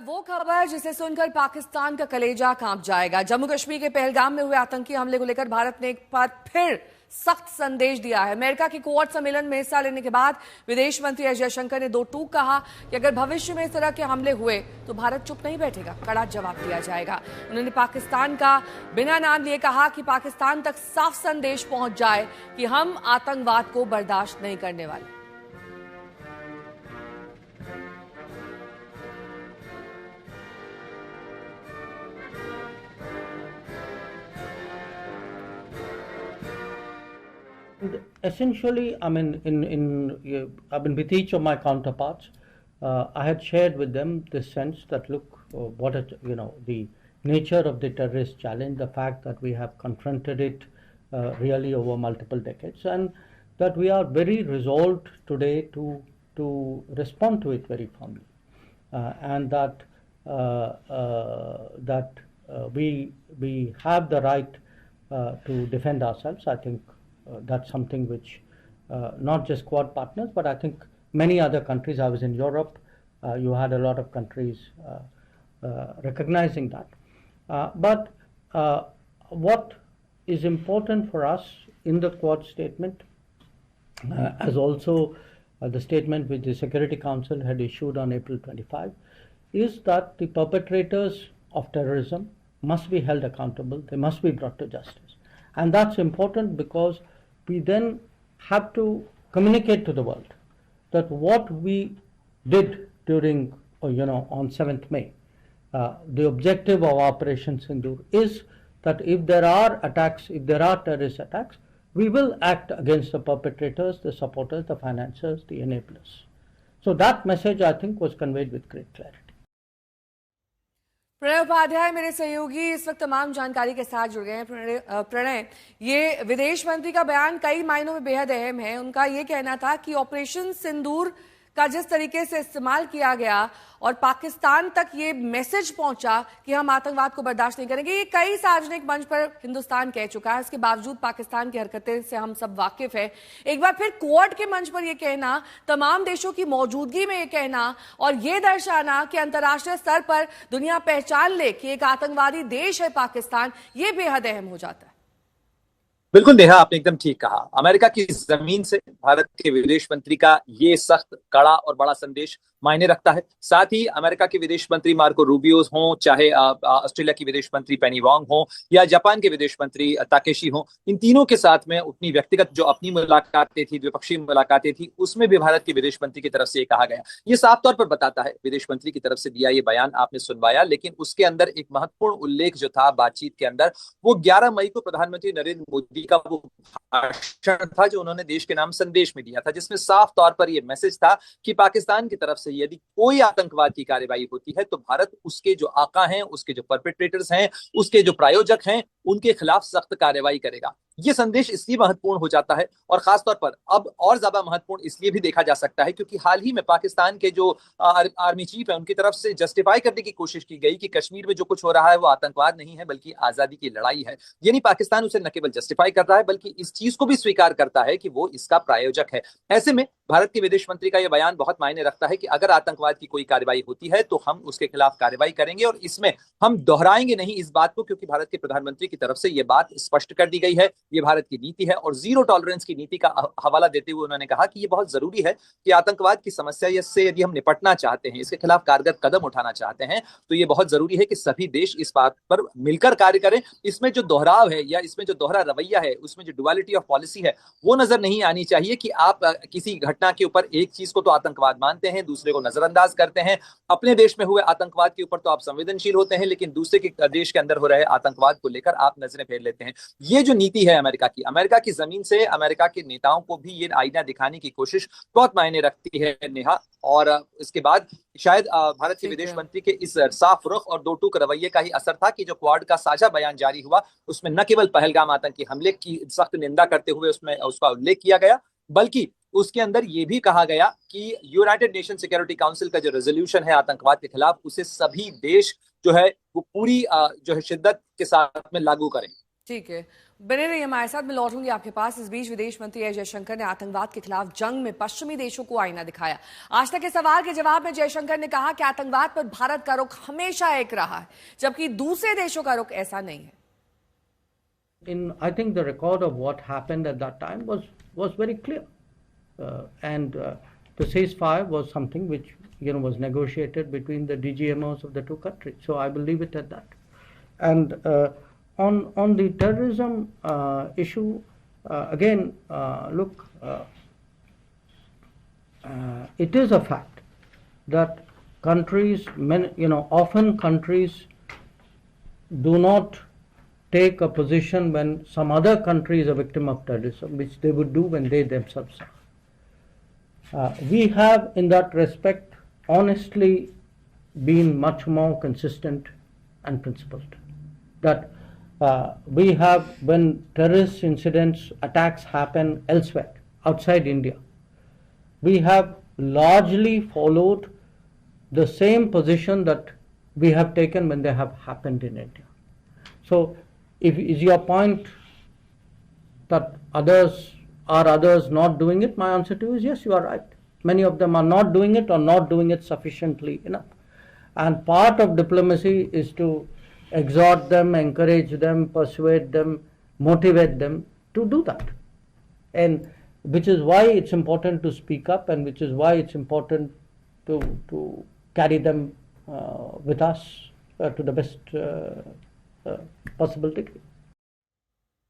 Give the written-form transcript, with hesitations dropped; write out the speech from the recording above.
अब वो खबर जिसे सुनकर पाकिस्तान का कलेजा कांप जाएगा। जम्मू कश्मीर के पहलगाम में हुए आतंकी हमले को लेकर भारत ने एक बार फिर सख्त संदेश दिया है। अमेरिका के क्वाड सम्मेलन में हिस्सा लेने के बाद विदेश मंत्री एस जयशंकर ने दो टूक कहा कि अगर भविष्य में इस तरह के हमले हुए तो भारत चुप नहीं बैठेगा, कड़ा जवाब दिया जाएगा। उन्होंने पाकिस्तान का बिना नाम लिए कहा कि पाकिस्तान तक साफ संदेश पहुंच जाए कि हम आतंकवाद को बर्दाश्त नहीं करने वाले। Essentially, I mean, I've been with each of my counterparts. I had shared with them this sense that look, the nature of the terrorist challenge, the fact that we have confronted it really over multiple decades, and that we are very resolved today to respond to it very firmly, and that we have the right to defend ourselves. I think. That's something which not just Quad partners, but I think many other countries. I was in Europe. You had a lot of countries recognizing that. But what is important for us in the Quad statement, as also the statement which the Security Council had issued on April 25, is that the perpetrators of terrorism must be held accountable. They must be brought to justice. And that's important because we then have to communicate to the world that what we did during, on 7th May, the objective of Operation Sindoor is that if there are attacks, if there are terrorist attacks, we will act against the perpetrators, the supporters, the financiers, the enablers. So that message, I think, was conveyed with great clarity. Pranay Upadhyay मेरे सहयोगी इस वक्त तमाम जानकारी के साथ जुड़ गए हैं। प्रणय, ये विदेश मंत्री का बयान कई मायनों में बेहद अहम है। उनका ये कहना था कि ऑपरेशन सिंदूर का जिस तरीके से इस्तेमाल किया गया और पाकिस्तान तक ये मैसेज पहुंचा कि हम आतंकवाद को बर्दाश्त नहीं करेंगे, ये कई सार्वजनिक मंच पर हिंदुस्तान कह चुका है। इसके बावजूद पाकिस्तान की हरकतें से हम सब वाकिफ है। एक बार फिर क्वाड के मंच पर यह कहना, तमाम देशों की मौजूदगी में यह कहना और ये दर्शाना कि अंतर्राष्ट्रीय स्तर पर दुनिया पहचान ले कि एक आतंकवादी देश है पाकिस्तान, ये बेहद अहम हो जाता है। बिल्कुल नेहा, आपने एकदम ठीक कहा। अमेरिका की जमीन से भारत के विदेश मंत्री का ये सख्त, कड़ा और बड़ा संदेश मायने रखता है। साथ ही अमेरिका के विदेश मंत्री मार्को रूबियो हों, चाहे ऑस्ट्रेलिया की विदेश मंत्री पेनी वांग हों या जापान के विदेश मंत्री ताकेशी हों, इन तीनों के साथ में अपनी व्यक्तिगत जो अपनी मुलाकातें थी, द्विपक्षीय मुलाकातें थी, उसमें भी भारत के विदेश मंत्री की तरफ से ये कहा गया। ये साफ तौर पर बताता है, विदेश मंत्री की तरफ से दिया ये बयान आपने सुनवाया, लेकिन उसके अंदर एक महत्वपूर्ण उल्लेख जो था बातचीत के अंदर, वो 11 मई को प्रधानमंत्री नरेंद्र मोदी का वो भाषण था जो उन्होंने देश के नाम संदेश में दिया था, जिसमें साफ तौर पर यह मैसेज था कि पाकिस्तान की तरफ से यदि कोई आतंकवाद की कार्रवाई होती है तो भारत उसके जो आका हैं, उसके जो परपेट्रेटर्स हैं, उसके जो प्रायोजक हैं, उनके खिलाफ सख्त कार्रवाई करेगा। ये संदेश इसलिए महत्वपूर्ण हो जाता है और खासतौर पर अब और ज्यादा महत्वपूर्ण इसलिए भी देखा जा सकता है क्योंकि हाल ही में पाकिस्तान के जो आर्मी चीफ है उनकी तरफ से जस्टिफाई करने की कोशिश की गई कि कश्मीर में जो कुछ हो रहा है वो आतंकवाद नहीं है बल्कि आजादी की लड़ाई है। यानी पाकिस्तान उसे न केवल जस्टिफाई कर रहा है बल्कि इस चीज को भी स्वीकार करता है कि वो इसका प्रायोजक है। ऐसे में भारत के विदेश मंत्री का यह बयान बहुत मायने रखता है कि अगर आतंकवाद की कोई कार्रवाई होती है तो हम उसके खिलाफ कार्रवाई करेंगे और इसमें हम दोहराएंगे नहीं इस बात को, क्योंकि भारत के प्रधानमंत्री की तरफ से यह बात स्पष्ट कर दी गई है, ये भारत की नीति है। और जीरो टॉलरेंस की नीति का हवाला देते हुए उन्होंने कहा कि ये बहुत जरूरी है कि आतंकवाद की समस्या से यदि हम निपटना चाहते हैं, इसके खिलाफ कारगर कदम उठाना चाहते हैं, तो ये बहुत जरूरी है कि सभी देश इस बात पर मिलकर कार्य करें। इसमें जो दोहराव है या इसमें जो दोहरा रवैया है, उसमें जो डुअलिटी ऑफ पॉलिसी है, वो नजर नहीं आनी चाहिए कि आप किसी घटना के ऊपर एक चीज को तो आतंकवाद मानते हैं, दूसरे को नजरअंदाज करते हैं। अपने देश में हुए आतंकवाद के ऊपर तो आप संवेदनशील होते हैं, लेकिन दूसरे के देश के अंदर हो रहे आतंकवाद को लेकर आप नजरें फेर लेते हैं। ये जो नीति है अमेरिका की जमीन से अमेरिका के नेताओं को भी ये आईना दिखाने की कोशिश बहुत मायने रखती है नेहा। और इसके बाद शायद भारत के विदेश मंत्री के इस साफ रुख और दो टूक रवैये का ही असर था कि जो क्वाड का साझा बयान जारी हुआ उसमें न केवल पहलगाम आतंकी हमले की सख्त निंदा करते हुए उसमें उसका उल्लेख किया गया, बल्कि उसके अंदर यह भी कहा गया कि यूनाइटेड नेशन सिक्योरिटी काउंसिल का जो रेजोल्यूशन है आतंकवाद के खिलाफ, उसे सभी देश जो है वो पूरी जो है शिद्दत के साथ में लागू करें। ठीक है, बने रहिए हमारे साथ। मैं लौटूंगी आपके पास। इस बीच विदेश मंत्री एस जयशंकर ने आतंकवाद के खिलाफ जंग में पश्चिमी देशों को आईना दिखाया। आज तक के सवाल के जवाब में जयशंकर ने कहा कि आतंकवाद पर भारत का रुख हमेशा एक रहा है, जबकि दूसरे देशों का रुख ऐसा नहीं है। I think the record of what happened at that time was very clear, and the ceasefire was something which was negotiated between the DGMOs of the two countries. So I will leave it at that. And on the terrorism issue, again, look, it is a fact that countries, often countries do not take a position when some other country is a victim of terrorism, which they would do when they themselves are. We have, in that respect, honestly been much more consistent and principled. That we have, when terrorist incidents, attacks happen elsewhere, outside India, we have largely followed the same position that we have taken when they have happened in India. So, if is your point that others not doing it, my answer to you is yes, you are right. Many of them are not doing it or not doing it sufficiently enough. And part of diplomacy is to exhort them, encourage them, persuade them, motivate them to do that. And which is why it's important to speak up, and which is why it's important to carry them with us to the best possible degree.